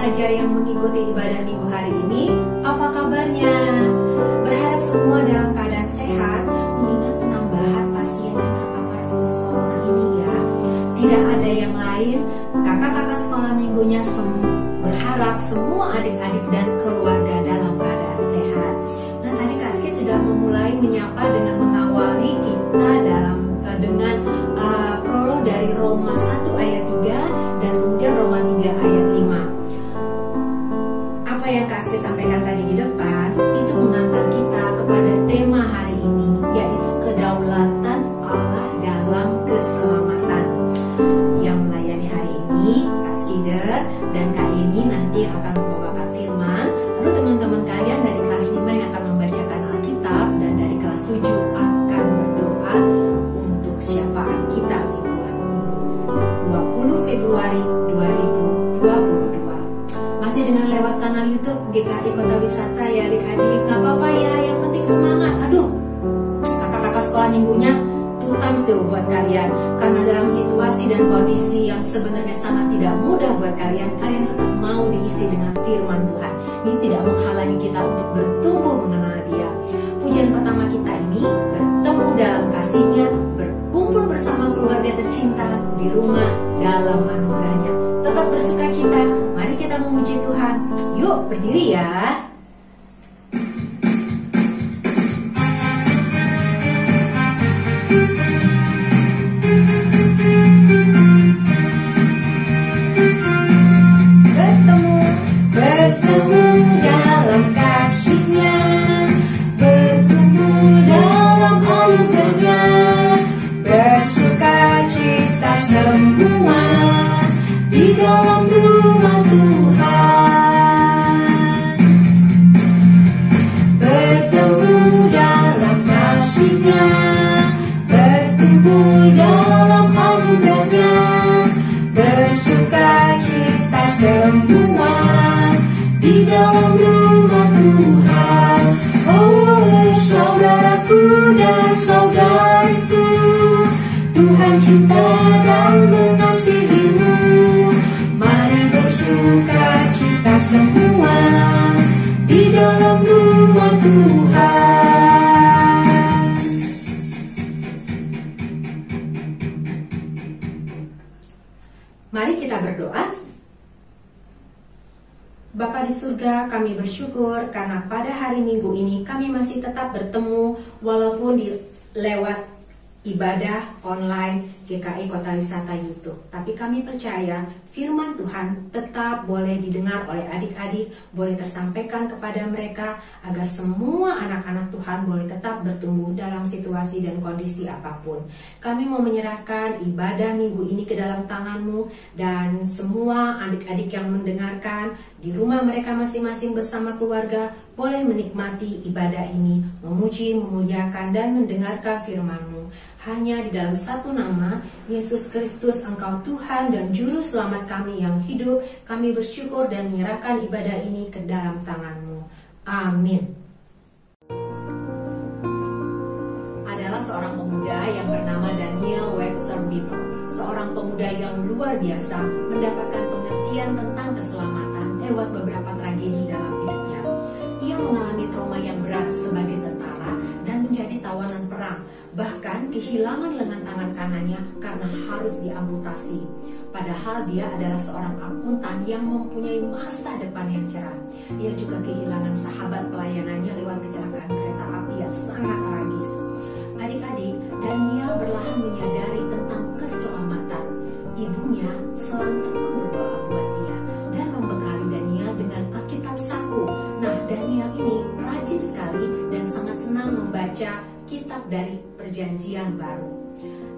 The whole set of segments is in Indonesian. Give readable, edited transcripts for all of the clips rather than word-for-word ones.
saja yang mengikuti ibadah minggu hari ini, apa kabarnya? Berharap semua dalam keadaan sehat, mengingat penambahan pasien yang terpapar virus corona ini ya. Tidak ada yang lain, kakak-kakak sekolah minggunya berharap semua adik-adik dan keluarga dalam keadaan sehat. Nah, tadi Kak Skit sudah memulai menyapa dengan mengawali kita dengan prolog dari Roma 1 ayat 3 dan kemudian Roma 3 ayat 5. Apa yang Kak Skit sampaikan tadi di depan itu mengantar kita kepada tema hari ini, yaitu kedaulatan Allah dalam keselamatan. Yang melayani hari ini Kak Skider dan Kak Yeni nanti akan membawakan firman. Lalu teman-teman kalian dari kelas 5 yang akan membacakan Alkitab dan dari kelas 7 akan berdoa untuk syafaat kita mingguan ini 20 Februari 2022. Masih dengan lewat kanal YouTube GKI Kota Wisata ya adik-adik. Gak apa-apa ya, yang penting semangat. Aduh, kakak-kakak sekolah minggunya two times deh buat kalian. Karena dalam situasi dan kondisi yang sebenarnya sangat tidak mudah buat kalian, kalian tetap mau diisi dengan firman Tuhan. Ini tidak menghalangi kita untuk bertumbuh mengenal Dia. Pujian pertama kita ini, bertemu dalam kasih-Nya, berkumpul bersama keluarga tercinta di rumah dalam anugerah-Nya. Tetap bersuka cita, mari kita memuji Tuhan. Yuk berdiri ya. Bertemu dalam kasih-Nya, bertumbuh dalam anugerah-Nya, bersuka cita semua di dalam rumah Tuhan. Bertemu dalam kasih-Nya, bertumbuh dalam anugerah-Nya, bersuka cita semua di dalam rumah Tuhan. Oh, saudaraku dan saudariku, Tuhan cinta dan mengasihimu. Mari bersuka cita semua di dalam rumah Tuhan. Mari kita berdoa. Bapa di surga, kami bersyukur karena pada hari Minggu ini kami masih tetap bertemu walaupun lewat ibadah online GKI Kota Wisata YouTube. Tapi kami percaya firman Tuhan tetap boleh didengar oleh adik-adik, boleh tersampaikan kepada mereka agar semua anak-anak Tuhan boleh tetap bertumbuh dalam situasi dan kondisi apapun. Kami mau menyerahkan ibadah minggu ini ke dalam tangan-Mu, dan semua adik-adik yang mendengarkan di rumah mereka masing-masing bersama keluarga boleh menikmati ibadah ini, memuji, memuliakan, dan mendengarkan firman-Mu. Hanya di dalam satu nama, Yesus Kristus, Engkau Tuhan dan Juru Selamat kami yang hidup, kami bersyukur dan menyerahkan ibadah ini ke dalam tangan-Mu. Amin. Adalah seorang pemuda yang bernama Daniel Webster Beatle, seorang pemuda yang luar biasa mendapatkan pengertian tentang keselamatan lewat beberapa tragedi dalam hidupnya. Ia mengalami trauma yang berat sebagai tentara dan menjadi tawanan perang, bahkan kehilangan lengan tangan kanannya karena harus diamputasi. Padahal dia adalah seorang akuntan yang mempunyai masa depan yang cerah. Ia juga kehilangan sahabat pelayanannya lewat kecelakaan kereta api yang sangat tragis. Adik-adik, Daniel perlahan menyadari tentang keselamatan. Ibunya selalu tekun berdoa buat dia dan membekali Daniel dengan Alkitab saku. Nah, Daniel ini rajin sekali dan sangat senang membaca kitab dari Perjanjian Baru.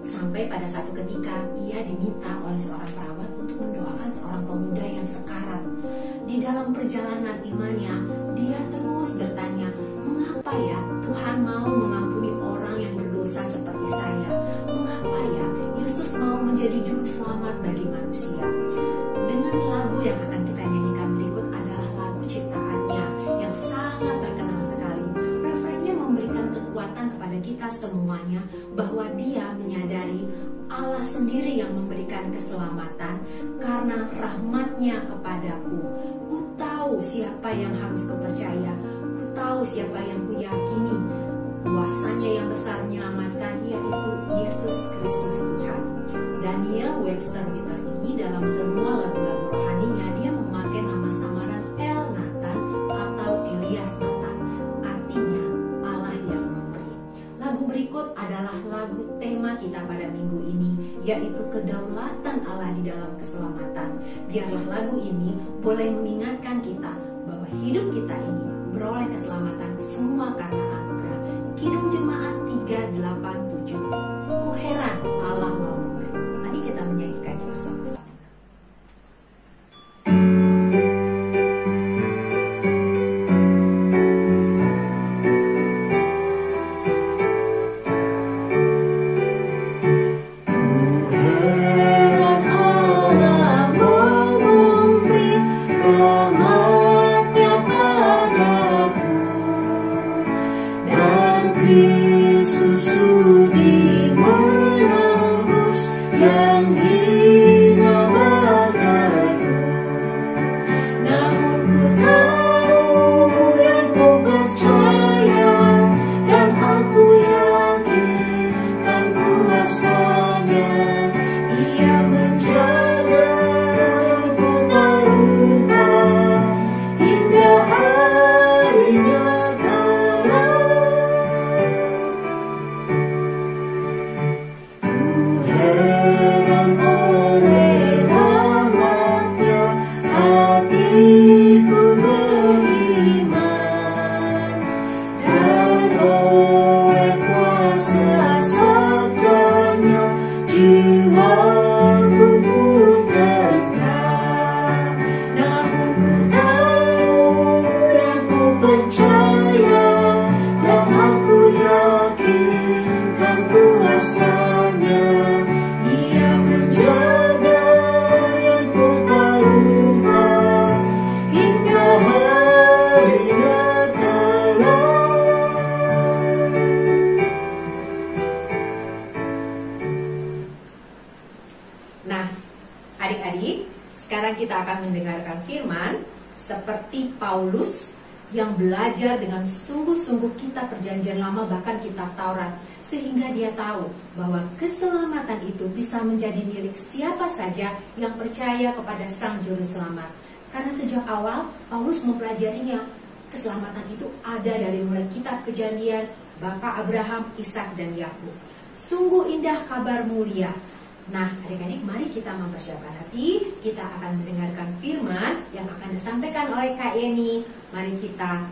Sampai pada satu ketika ia diminta oleh seorang perawat untuk mendoakan seorang pemuda yang sekarat. Di dalam perjalanan imannya, dia terus bertanya, mengapa ya Tuhan mau mengampuni orang yang berdosa seperti saya? Mengapa ya Yesus mau menjadi juru selamat bagi manusia? Dengan lagu yang akan kita nyanyikan berikut adalah lagu ciptaannya yang sangat terkenal sekali. Refrennya memberikan kekuatan kepada kita semuanya bahwa dia menyadari Allah sendiri yang memberikan keselamatan karena rahmat-Nya kepadaku. Ku tahu siapa yang harus kupercaya, ku tahu siapa yang kuyakini. Kuasanya yang besar menyelamatkan, yaitu Yesus Kristus Tuhan. Daniel Webster Bitter ini dalam semua lagu-lagu rohaninya dia memakai nama samaran El Nathan atau Elias Nathan, artinya Allah yang memberi. Lagu berikut adalah lagu tema kita pada minggu ini, yaitu kedaulatan Allah di dalam keselamatan. Biarlah lagu ini boleh mengingatkan kita bahwa hidup kita ini beroleh keselamatan semua karena anugerah. Kidung Jemaat 387. Ku heran Allah mau memberi. Mari kita menyanyikannya bersama-sama. Kita akan mendengarkan firman seperti Paulus yang belajar dengan sungguh-sungguh kitab perjanjian lama, bahkan kitab Taurat, sehingga dia tahu bahwa keselamatan itu bisa menjadi milik siapa saja yang percaya kepada Sang Juru Selamat. Karena sejak awal Paulus mempelajarinya, keselamatan itu ada dari mulai kitab Kejadian, Bapak Abraham, Ishak dan Yakub. Sungguh indah kabar mulia. Nah, adik-adik, mari kita mempersiapkan hati. Kita akan mendengarkan firman yang akan disampaikan oleh Kak Yeni. Mari kita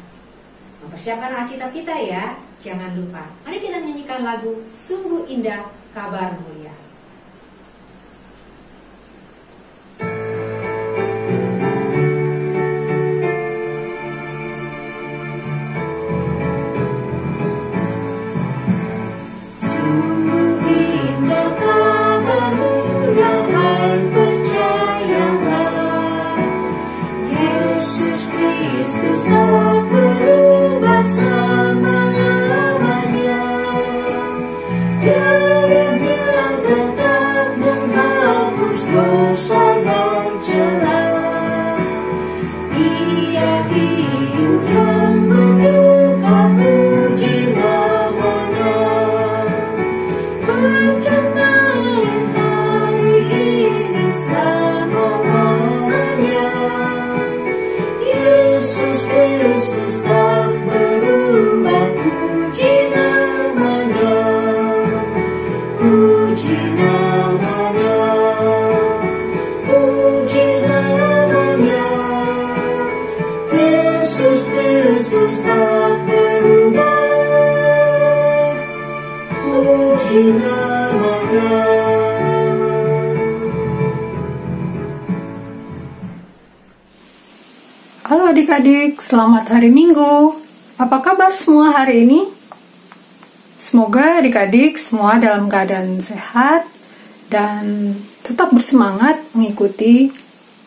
mempersiapkan Alkitab kita ya. Jangan lupa, mari kita menyanyikan lagu Sungguh Indah Kabar Mulia. Halo adik-adik, selamat hari Minggu. Apa kabar semua hari ini? Semoga adik-adik semua dalam keadaan sehat dan tetap bersemangat mengikuti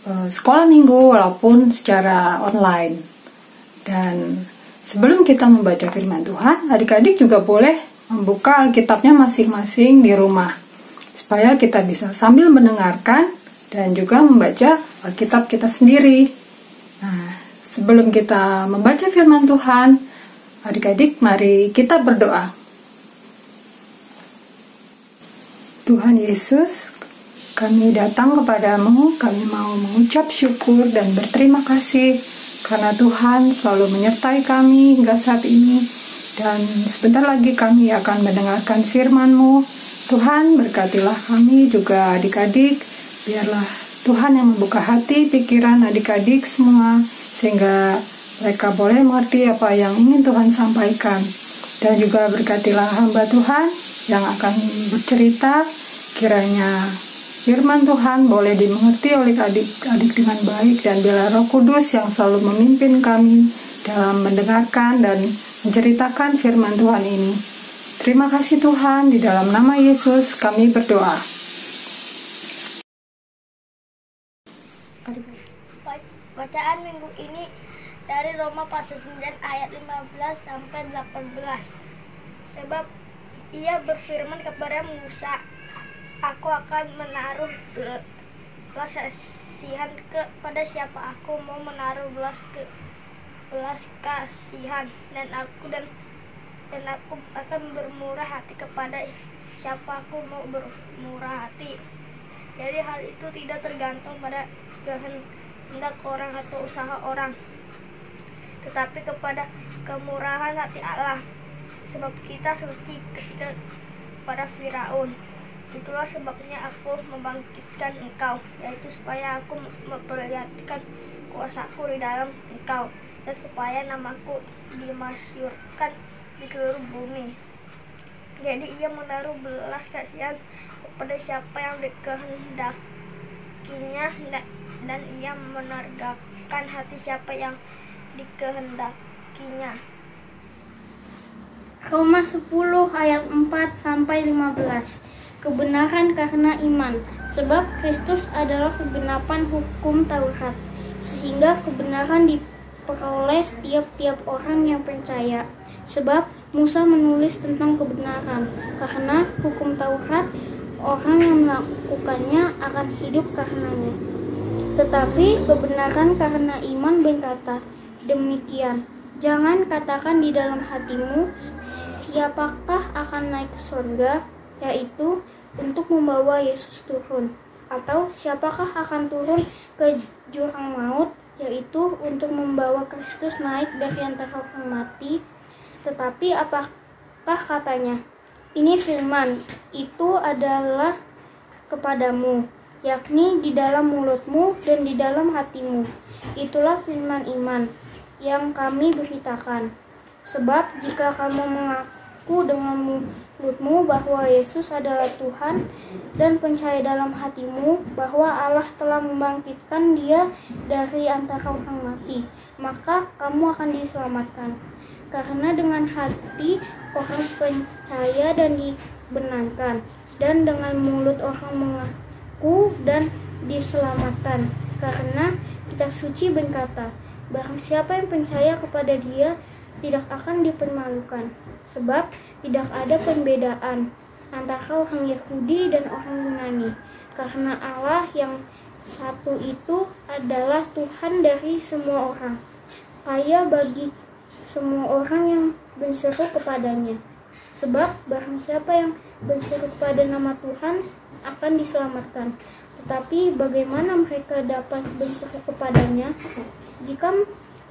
sekolah minggu walaupun secara online. Dan sebelum kita membaca firman Tuhan, adik-adik juga boleh membuka Alkitabnya masing-masing di rumah. supaya kita bisa sambil mendengarkan dan juga membaca Alkitab kita sendiri. Nah, sebelum kita membaca firman Tuhan, adik-adik mari kita berdoa. Tuhan Yesus, kami datang kepadamu, kami mau mengucap syukur dan berterima kasih karena Tuhan selalu menyertai kami hingga saat ini. Dan sebentar lagi kami akan mendengarkan firman-Mu. Tuhan, berkatilah kami juga adik-adik. Biarlah Tuhan yang membuka hati, pikiran adik-adik semua, sehingga mereka boleh mengerti apa yang ingin Tuhan sampaikan. Dan juga berkatilah hamba Tuhan yang akan bercerita, kiranya firman Tuhan boleh dimengerti oleh adik-adik dengan baik, dan biarlah Roh Kudus yang selalu memimpin kami dalam mendengarkan dan menceritakan firman Tuhan ini. Terima kasih Tuhan, di dalam nama Yesus kami berdoa. Bacaan minggu ini dari Roma pasal 9 ayat 15 sampai 18. Sebab ia berfirman kepada Musa, aku akan menaruh belas kasihan kepada siapa aku mau menaruh belas kasihan, dan aku akan bermurah hati kepada siapa aku mau bermurah hati. Jadi hal itu tidak tergantung pada kehendak orang atau usaha orang, tetapi kepada kemurahan hati Allah. Sebab kita suci ketika pada Firaun. Itulah sebabnya aku membangkitkan engkau, yaitu supaya aku memperlihatkan kuasaku di dalam engkau, dan supaya namaku dimasyhurkan di seluruh bumi. Jadi ia menaruh belas kasihan kepada siapa yang dikehendakinya, dan ia menergakan hati siapa yang dikehendakinya. Roma 10 ayat 4 sampai 15. Kebenaran karena iman, sebab Kristus adalah kegenapan hukum Taurat, sehingga kebenaran diperoleh tiap-tiap orang yang percaya. Sebab Musa menulis tentang kebenaran, karena hukum Taurat orang yang melakukannya akan hidup karenanya. Tetapi kebenaran karena iman berkata demikian, jangan katakan di dalam hatimu, siapakah akan naik ke surga, yaitu untuk membawa Yesus turun, atau siapakah akan turun ke jurang maut, yaitu untuk membawa Kristus naik dari antara orang mati. Tetapi apakah katanya? Ini firman itu adalah kepadamu, yakni di dalam mulutmu dan di dalam hatimu. Itulah firman iman yang kami beritakan. Sebab jika kamu mengaku dengan mulutmu bahwa Yesus adalah Tuhan, dan percaya dalam hatimu bahwa Allah telah membangkitkan Dia dari antara orang mati, maka kamu akan diselamatkan. Karena dengan hati orang percaya dan dibenarkan, dan dengan mulut orang mengaku dan diselamatkan. Karena kitab suci berkata, barang siapa yang percaya kepada Dia tidak akan dipermalukan. Sebab tidak ada perbedaan antara orang Yahudi dan orang Yunani, karena Allah yang satu itu adalah Tuhan dari semua orang, kaya bagi semua orang yang berseru kepadanya. Sebab barang siapa yang berseru kepada nama Tuhan akan diselamatkan. Tetapi bagaimana mereka dapat berseru kepadanya jika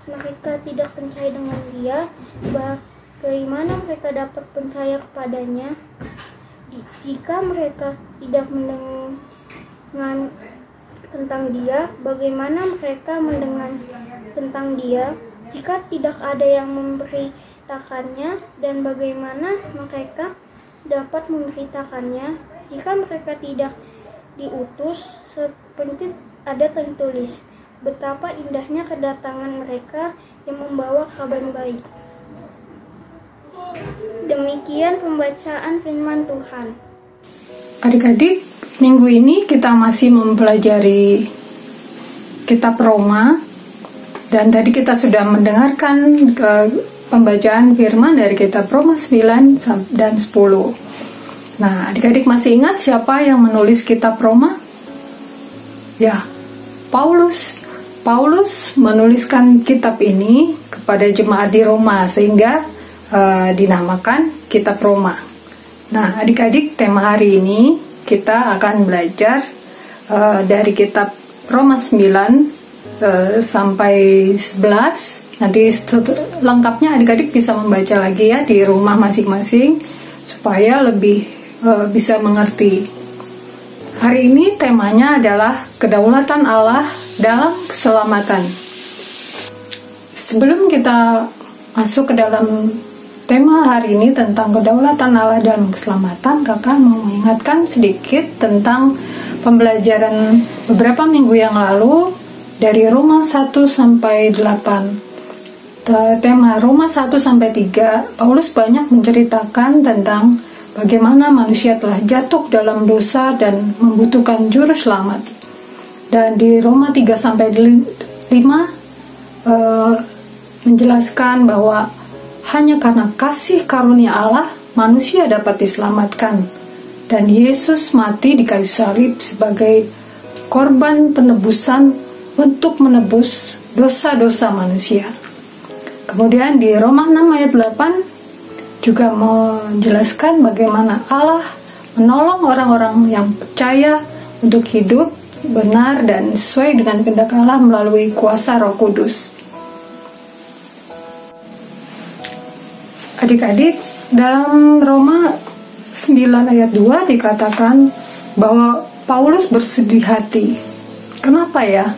mereka tidak percaya dengan Dia? Bagaimana mereka dapat percaya kepadanya jika mereka tidak mendengar tentang Dia? Bagaimana mereka mendengar tentang Dia jika tidak ada yang memberitakannya? Dan bagaimana mereka dapat memberitakannya jika mereka tidak diutus? Seperti ada tertulis, betapa indahnya kedatangan mereka yang membawa kabar baik. Demikian pembacaan firman Tuhan. Adik-adik, minggu ini kita masih mempelajari kitab Roma. Dan tadi kita sudah mendengarkan pembacaan firman dari kitab Roma 9 dan 10. Nah, adik-adik masih ingat siapa yang menulis kitab Roma? Ya, Paulus. Paulus menuliskan kitab ini kepada jemaat di Roma sehingga dinamakan kitab Roma. Nah, adik-adik, tema hari ini kita akan belajar dari kitab Roma 9 sampai 11. Nanti lengkapnya adik-adik bisa membaca lagi ya di rumah masing-masing supaya lebih bisa mengerti. Hari ini temanya adalah kedaulatan Allah dalam keselamatan. Sebelum kita masuk ke dalam tema hari ini tentang kedaulatan Allah dalam keselamatan, kakak mau mengingatkan sedikit tentang pembelajaran beberapa minggu yang lalu dari Roma 1 sampai 8. Tema Roma 1 sampai 3, Paulus banyak menceritakan tentang bagaimana manusia telah jatuh dalam dosa dan membutuhkan juru selamat. Dan di Roma 3 sampai 5 menjelaskan bahwa hanya karena kasih karunia Allah manusia dapat diselamatkan. Dan Yesus mati di kayu salib sebagai korban penebusan untuk menebus dosa-dosa manusia. Kemudian di Roma 6 ayat 8 juga menjelaskan bagaimana Allah menolong orang-orang yang percaya untuk hidup benar dan sesuai dengan kehendak Allah melalui kuasa Roh Kudus. Adik-adik, dalam Roma 9 ayat 2 dikatakan bahwa Paulus bersedih hati. Kenapa ya?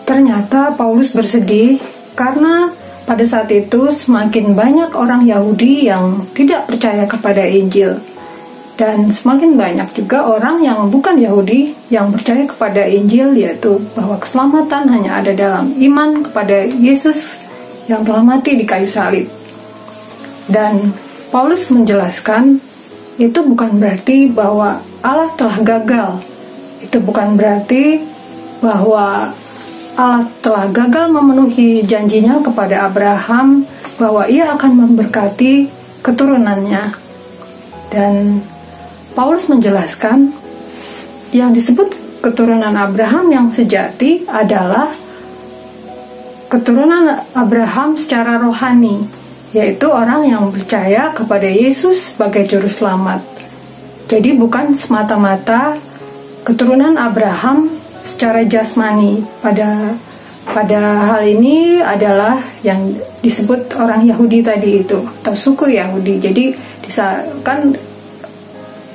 Ternyata Paulus bersedih karena pada saat itu semakin banyak orang Yahudi yang tidak percaya kepada Injil. Dan semakin banyak juga orang yang bukan Yahudi yang percaya kepada Injil, yaitu bahwa keselamatan hanya ada dalam iman kepada Yesus yang telah mati di kayu salib. Dan Paulus menjelaskan itu bukan berarti bahwa Allah telah gagal. Itu bukan berarti bahwa Allah telah gagal memenuhi janjinya kepada Abraham bahwa ia akan memberkati keturunannya. Dan Paulus menjelaskan yang disebut keturunan Abraham yang sejati adalah keturunan Abraham secara rohani, yaitu orang yang percaya kepada Yesus sebagai juru selamat. Jadi bukan semata-mata keturunan Abraham secara jasmani. Pada hal ini adalah yang disebut orang Yahudi tadi itu, atau suku Yahudi. Jadi kan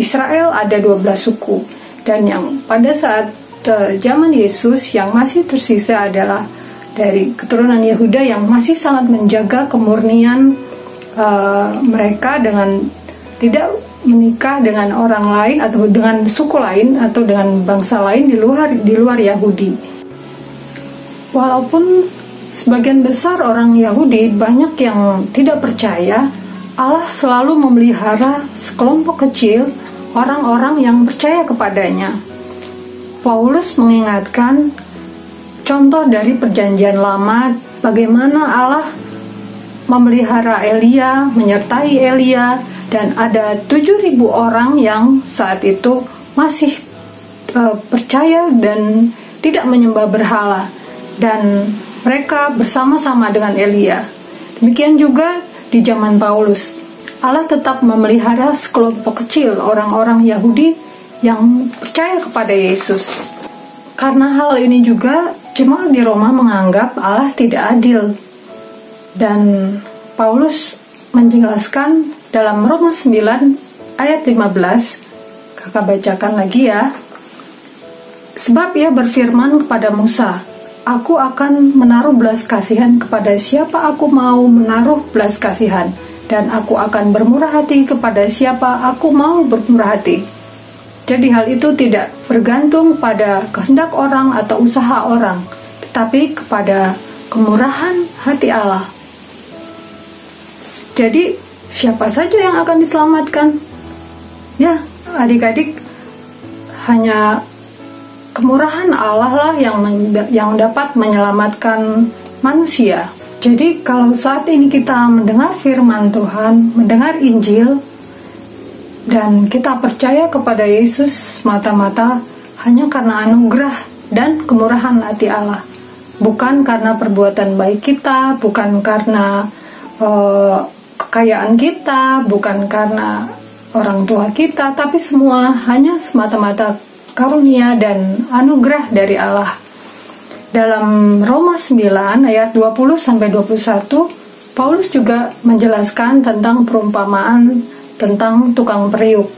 Israel ada 12 suku, dan yang pada saat zaman Yesus yang masih tersisa adalah dari keturunan Yehuda yang masih sangat menjaga kemurnian mereka dengan tidak menikah dengan orang lain atau dengan suku lain atau dengan bangsa lain di luar Yahudi. Walaupun sebagian besar orang Yahudi banyak yang tidak percaya, Allah selalu memelihara sekelompok kecil orang-orang yang percaya kepadanya. Paulus mengingatkan contoh dari perjanjian lama bagaimana Allah memelihara Elia, menyertai Elia, dan ada 7.000 orang yang saat itu masih percaya dan tidak menyembah berhala, dan mereka bersama-sama dengan Elia. Demikian juga di zaman Paulus, Allah tetap memelihara sekelompok kecil orang-orang Yahudi yang percaya kepada Yesus. Karena hal ini juga jemaat di Roma menganggap Allah tidak adil, dan Paulus menjelaskan dalam Roma 9 ayat 15, kakak bacakan lagi ya. Sebab ia berfirman kepada Musa, aku akan menaruh belas kasihan kepada siapa aku mau menaruh belas kasihan, dan aku akan bermurah hati kepada siapa aku mau bermurah hati. Jadi hal itu tidak bergantung pada kehendak orang atau usaha orang, tetapi kepada kemurahan hati Allah. Jadi siapa saja yang akan diselamatkan? Ya, adik-adik, hanya kemurahan Allah lah yang dapat menyelamatkan manusia. Jadi kalau saat ini kita mendengar firman Tuhan, mendengar Injil, dan kita percaya kepada Yesus semata-mata hanya karena anugerah dan kemurahan hati Allah, bukan karena perbuatan baik kita, bukan karena kekayaan kita, bukan karena orang tua kita, tapi semua hanya semata-mata karunia dan anugerah dari Allah. Dalam Roma 9 ayat 20-21, Paulus juga menjelaskan tentang perumpamaan tentang tukang periuk.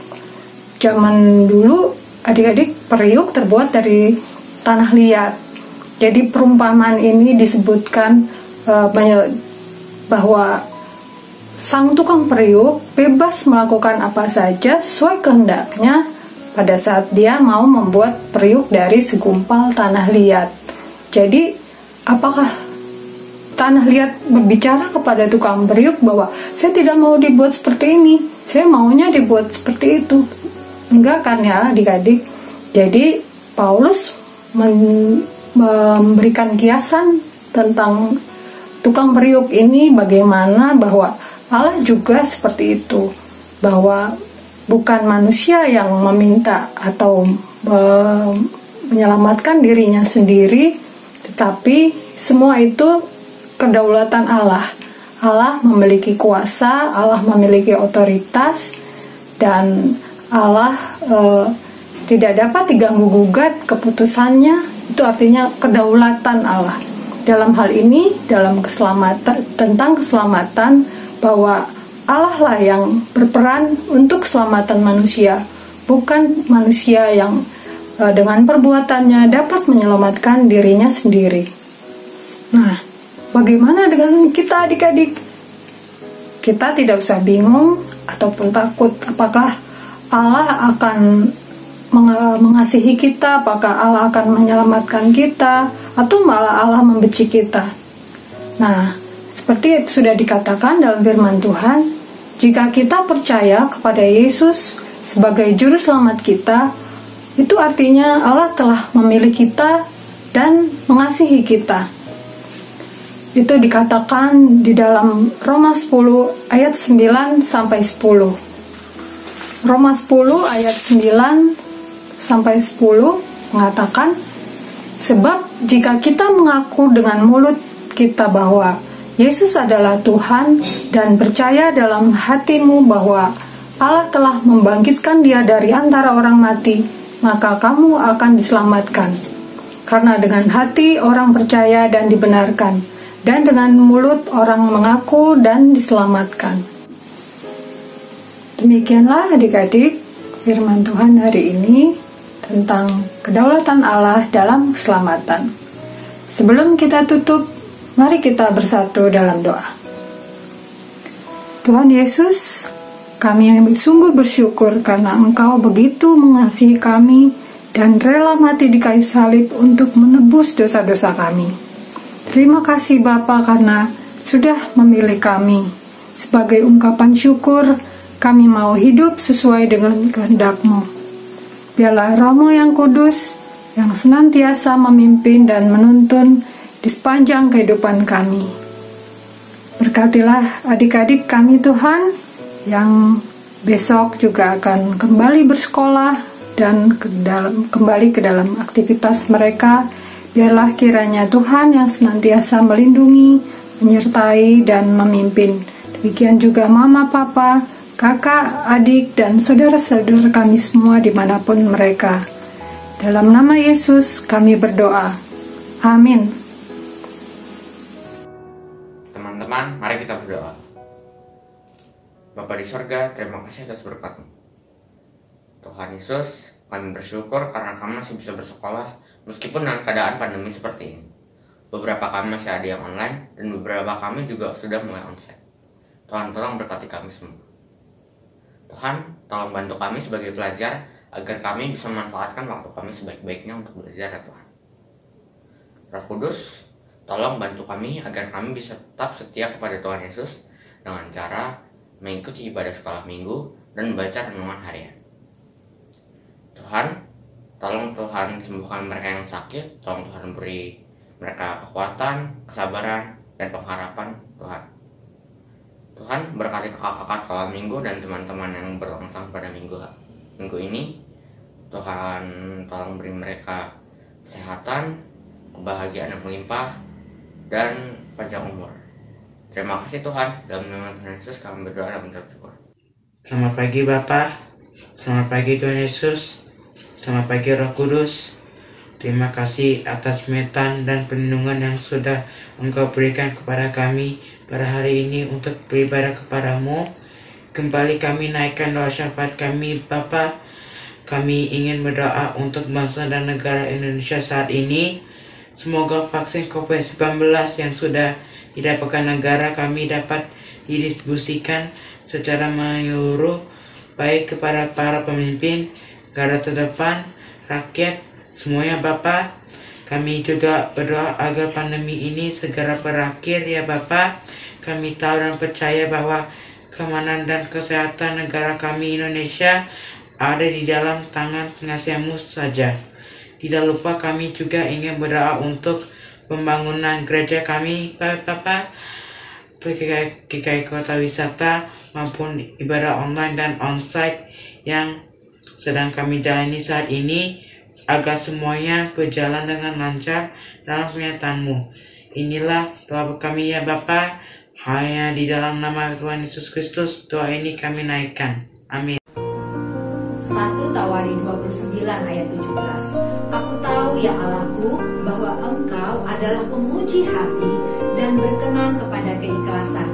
Zaman dulu adik-adik, periuk terbuat dari tanah liat. Jadi perumpamaan ini disebutkan bahwa sang tukang periuk bebas melakukan apa saja sesuai kehendaknya pada saat dia mau membuat periuk dari segumpal tanah liat. Jadi, apakah tanah liat berbicara kepada tukang periuk bahwa saya tidak mau dibuat seperti ini, saya maunya dibuat seperti itu? Enggak kan ya adik-adik? Jadi, Paulus memberikan kiasan tentang tukang periuk ini, bagaimana bahwa Allah juga seperti itu, bahwa bukan manusia yang meminta atau menyelamatkan dirinya sendiri, tetapi semua itu kedaulatan Allah. Allah memiliki kuasa, Allah memiliki otoritas, dan Allah tidak dapat diganggu-gugat keputusannya. Itu artinya kedaulatan Allah. Dalam hal ini, dalam tentang keselamatan, bahwa Allah lah yang berperan untuk keselamatan manusia, bukan manusia yang dengan perbuatannya dapat menyelamatkan dirinya sendiri. Nah, bagaimana dengan kita adik-adik? Kita tidak usah bingung ataupun takut apakah Allah akan mengasihi kita, apakah Allah akan menyelamatkan kita, atau malah Allah membenci kita. Nah, seperti sudah dikatakan dalam firman Tuhan, jika kita percaya kepada Yesus sebagai juru selamat kita, itu artinya Allah telah memilih kita dan mengasihi kita. Itu dikatakan di dalam Roma 10 ayat 9 sampai 10. Roma 10 ayat 9 sampai 10 mengatakan, sebab jika kita mengaku dengan mulut kita bahwa Yesus adalah Tuhan dan percaya dalam hatimu bahwa Allah telah membangkitkan Dia dari antara orang mati, maka kamu akan diselamatkan. Karena dengan hati orang percaya dan dibenarkan, dan dengan mulut orang mengaku dan diselamatkan. Demikianlah adik-adik firman Tuhan hari ini tentang kedaulatan Allah dalam keselamatan. Sebelum kita tutup, mari kita bersatu dalam doa. Tuhan Yesus, kami sungguh bersyukur karena Engkau begitu mengasihi kami dan rela mati di kayu salib untuk menebus dosa-dosa kami. Terima kasih Bapa karena sudah memilih kami. Sebagai ungkapan syukur, kami mau hidup sesuai dengan kehendak-Mu. Biarlah Roh-Mu yang kudus yang senantiasa memimpin dan menuntun di sepanjang kehidupan kami. Berkatilah adik-adik kami Tuhan yang besok juga akan kembali bersekolah dan kembali ke dalam aktivitas mereka. Biarlah kiranya Tuhan yang senantiasa melindungi, menyertai, dan memimpin. Demikian juga mama, papa, kakak, adik, dan saudara-saudara kami semua dimanapun mereka. Dalam nama Yesus kami berdoa. Amin. Teman-teman, mari kita berdoa. Bapa di sorga, terima kasih atas berkat-Mu. Tuhan Yesus, kami bersyukur karena kami masih bisa bersekolah meskipun dengan keadaan pandemi seperti ini. Beberapa kami masih ada yang online dan beberapa kami juga sudah mulai onsite. Tuhan, tolong berkati kami semua. Tuhan, tolong bantu kami sebagai pelajar agar kami bisa memanfaatkan waktu kami sebaik-baiknya untuk belajar ya Tuhan. Roh Kudus, tolong bantu kami agar kami bisa tetap setia kepada Tuhan Yesus dengan cara mengikuti ibadah sekolah minggu dan membaca renungan harian. Tuhan, tolong Tuhan sembuhkan mereka yang sakit, tolong Tuhan beri mereka kekuatan, kesabaran, dan pengharapan Tuhan. Tuhan berkati kakak-kakak sekolah minggu dan teman-teman yang berulang tahun pada minggu ini. Tuhan tolong beri mereka kesehatan, kebahagiaan yang melimpah, dan panjang umur. Terima kasih Tuhan. Dalam nama Tuhan Yesus kami berdoa dan mengucap syukur. Selamat pagi Bapa. Selamat pagi Tuhan Yesus. Selamat pagi Roh Kudus. Terima kasih atas metan dan perlindungan yang sudah Engkau berikan kepada kami pada hari ini untuk beribadah kepadamu. Kembali kami naikkan doa syafaat kami Bapa. Kami ingin berdoa untuk bangsa dan negara Indonesia saat ini. Semoga vaksin COVID-19 yang sudah didapatkan negara kami dapat didistribusikan secara menyeluruh, baik kepada para pemimpin, garda terdepan, rakyat, semuanya Bapa. Kami juga berdoa agar pandemi ini segera berakhir ya Bapa. Kami tahu dan percaya bahwa keamanan dan kesehatan negara kami Indonesia ada di dalam tangan pengasihan-Mu saja. Tidak lupa kami juga ingin berdoa untuk pembangunan gereja kami Bapa, PKK Kota Wisata maupun ibadah online dan onsite yang sedang kami jalani saat ini, agar semuanya berjalan dengan lancar dalam pernyataan-Mu. Inilah doa kami ya Bapa, hanya di dalam nama Tuhan Yesus Kristus doa ini kami naikkan. Amin. 1 Tawari 29 ayat 17. Aku tahu ya Allahku bahwa Engkau adalah pemuji hati dan berkenan kepada keikhlasan.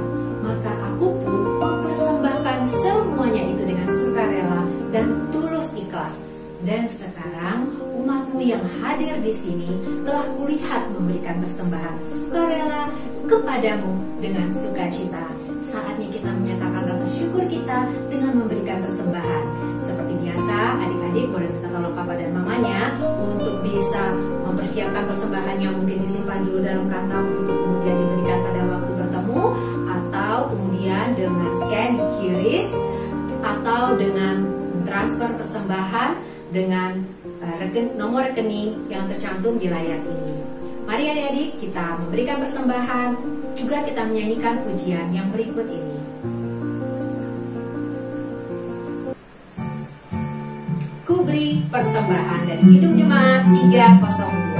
Maka aku pun mempersembahkan semuanya itu dengan sukarela dan tulus ikhlas. Dan sekarang umat-Mu yang hadir di sini telah kulihat memberikan persembahan sukarela kepadamu dengan sukacita. Saatnya kita menyatakan rasa syukur kita dengan memberikan persembahan. Seperti biasa, adik-adik boleh minta tolong papa dan mamanya untuk bisa mempersiapkan persembahannya, mungkin disimpan dulu dalam kantong untuk kemudian diberikan pada waktu bertemu, atau kemudian dengan scan di QRIS, atau dengan transfer persembahan dengan nomor rekening yang tercantum di layar ini. Mari adik-adik kita memberikan persembahan, juga kita menyanyikan pujian yang berikut ini. Ku beri persembahan dari Kidung Jemaat 302.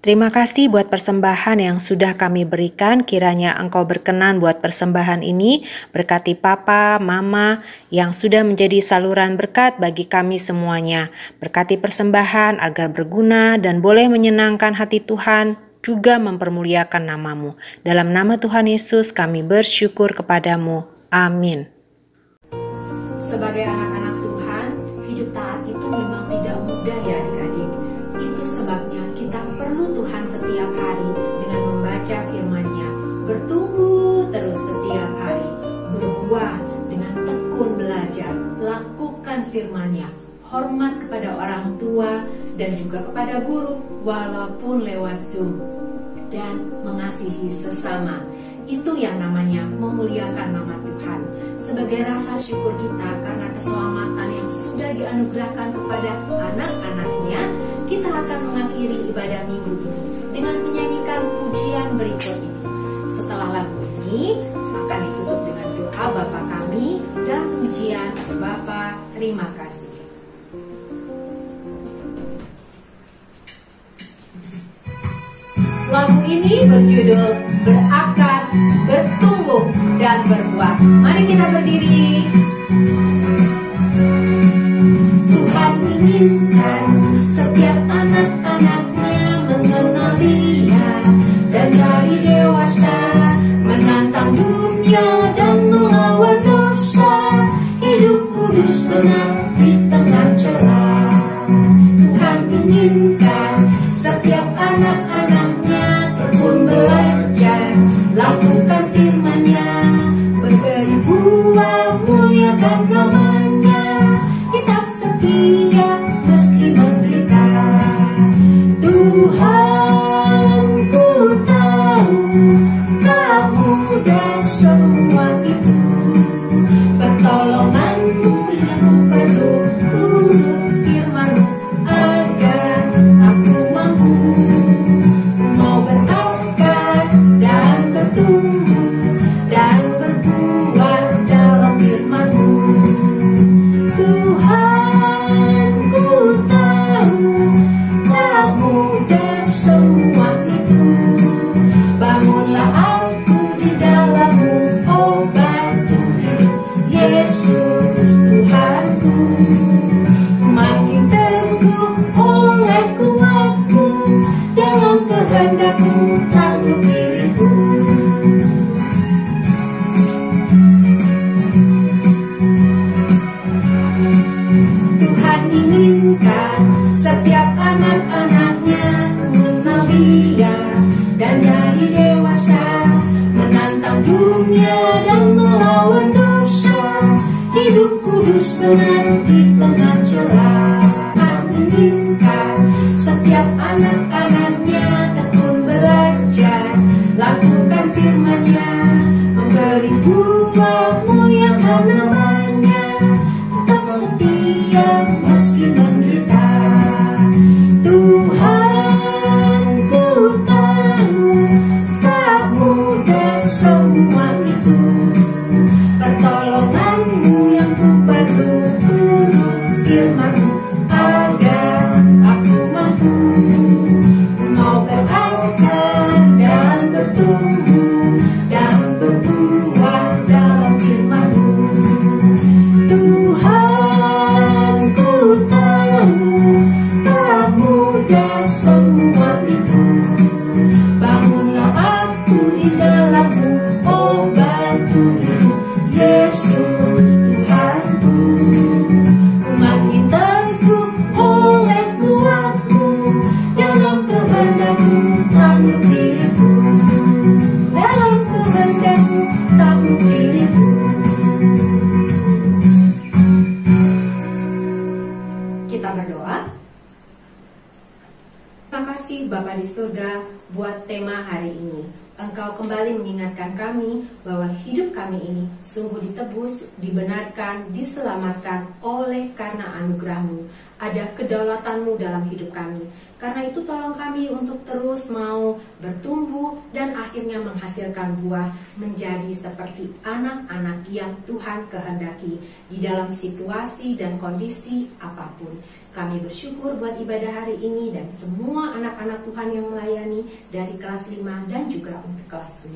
Terima kasih buat persembahan yang sudah kami berikan. Kiranya Engkau berkenan buat persembahan ini. Berkati Papa, Mama yang sudah menjadi saluran berkat bagi kami semuanya. Berkati persembahan agar berguna dan boleh menyenangkan hati Tuhan, juga mempermuliakan nama-Mu. Dalam nama Tuhan Yesus kami bersyukur kepadamu. Amin. Sebagai anak-anak Tuhan, hidup taat itu memang tidak mudah ya adik-adik. Itu sebabnya kita perlu Tuhan setiap hari dengan membaca firman-Nya, bertumbuh terus setiap hari, berbuah dengan tekun belajar, lakukan firman-Nya, hormat kepada orang tua dan juga kepada guru walaupun lewat Zoom, dan mengasihi sesama. Itu yang namanya memuliakan nama Tuhan. Sebagai rasa syukur kita karena keselamatan yang sudah dianugerahkan kepada anak-anaknya, kita akan mengakhiri ibadah minggu ini dengan menyanyikan pujian berikut ini. Setelah lagu ini akan ditutup dengan doa Bapa kami dan pujian Bapa terima kasih. Lagu ini berjudul Berakar, Bertumbuh, dan Berbuah. Mari kita berdiri. Tuhan inginkan setiap anak-anaknya mengenal Dia dan dari dewasa menantang dunia dan melawan dosa, hidup kudus benar di tengah celah. Tuhan inginkan setiap anak-anaknya tekun belajar, lakukan firman-Nya, berberi buah, muliakan nama-Nya, tetap setia meski menderita. Tuhan, ku tahu tak mudah semua itu, pertolongan-Mu yang perlu turun firman-Mu agar aku mampu mau berakar dan bertumbuh dan berbuah dalam firman-Mu. Tuhan, ku tahu tak mudah semua itu, bangunlah aku di dalam-Mu, oh batu hidup Yesus Tuhanku. Makin teguh oleh kuatku, dalam kehendak-Mu takluk diriku. Tuhan inginkan setiap anak-anaknya mengenal Dia dan jadi dewasa, menantang dunia dan melawan dosa, hidup kudus benar di tengah celah. Tuhan inginkan setiap anak-anaknya tekun belajar, lakukan firman-Nya, memberi buah, muliakan nama-Nya, tetap setia meski menderita. Tuhan, ku tahu tak mudah semua itu, pertolongan-Mu yang ku perlu turun firman-Mu agar aku mampu mau berakar dan bertumbuh dan berbuah dalam firman-Mu. Tuhan, ku tahu tak mudah semua itu, bangunlah aku di dalam-Mu, oh batu hidup Yesus Tuhanku. Makin teguh oleh kuat-Mu, dalam kehendak-Mu takluk diriku, dalam kehendak-Mu takluk diriku. Kita berdoa. Terima kasih Bapa di surga buat tema hari ini. Engkau kembali mengingatkan kami bahwa hidup kami ini sungguh ditebus, dibenarkan, diselamatkan oleh karena anugerah-Mu. Ada kedaulatan-Mu dalam hidup kami. Karena itu tolong kami untuk terus mau bertumbuh dan akhirnya menghasilkan buah, menjadi seperti anak-anak yang Tuhan kehendaki di dalam situasi dan kondisi apapun. Kami bersyukur buat ibadah hari ini dan semua anak-anak Tuhan yang melayani dari kelas 5 dan juga untuk kelas 6.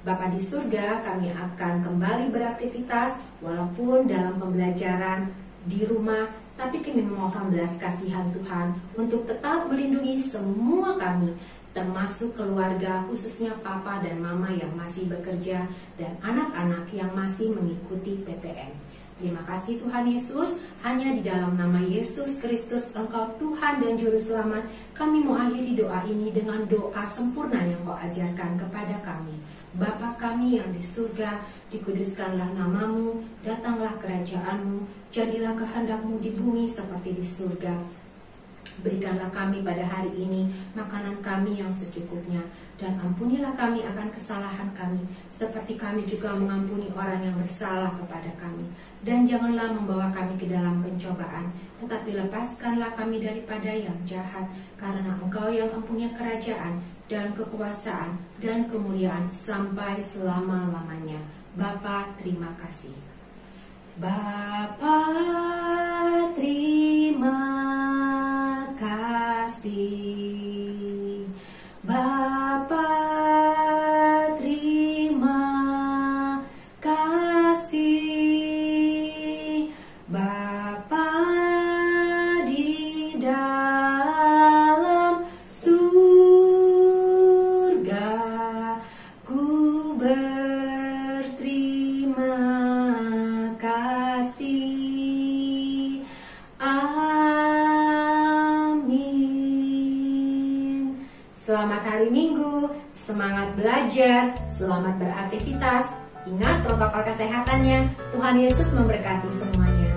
Bapa di surga, kami akan kembali beraktivitas walaupun dalam pembelajaran di rumah, tapi kami memohon belas kasihan Tuhan untuk tetap melindungi semua kami, termasuk keluarga, khususnya papa dan mama yang masih bekerja dan anak-anak yang masih mengikuti PTN. Terima kasih Tuhan Yesus, hanya di dalam nama Yesus Kristus Engkau Tuhan dan Juru Selamat, kami mau akhiri doa ini dengan doa sempurna yang Kau ajarkan kepada kami. Bapa kami yang di surga, dikuduskanlah nama-Mu, datanglah kerajaan-Mu, jadilah kehendak-Mu di bumi seperti di surga. Berikanlah kami pada hari ini makanan kami yang secukupnya, dan ampunilah kami akan kesalahan kami, seperti kami juga mengampuni orang yang bersalah kepada kami. Dan janganlah membawa kami ke dalam pencobaan, tetapi lepaskanlah kami daripada yang jahat, karena Engkau yang mempunyai kerajaan dan kekuasaan dan kemuliaan sampai selama-lamanya. Bapa, terima kasih. Bapa, terima kasih. Bapa, Selamat hari Minggu, semangat belajar, selamat beraktivitas. Ingat protokol kesehatannya. Tuhan Yesus memberkati semuanya.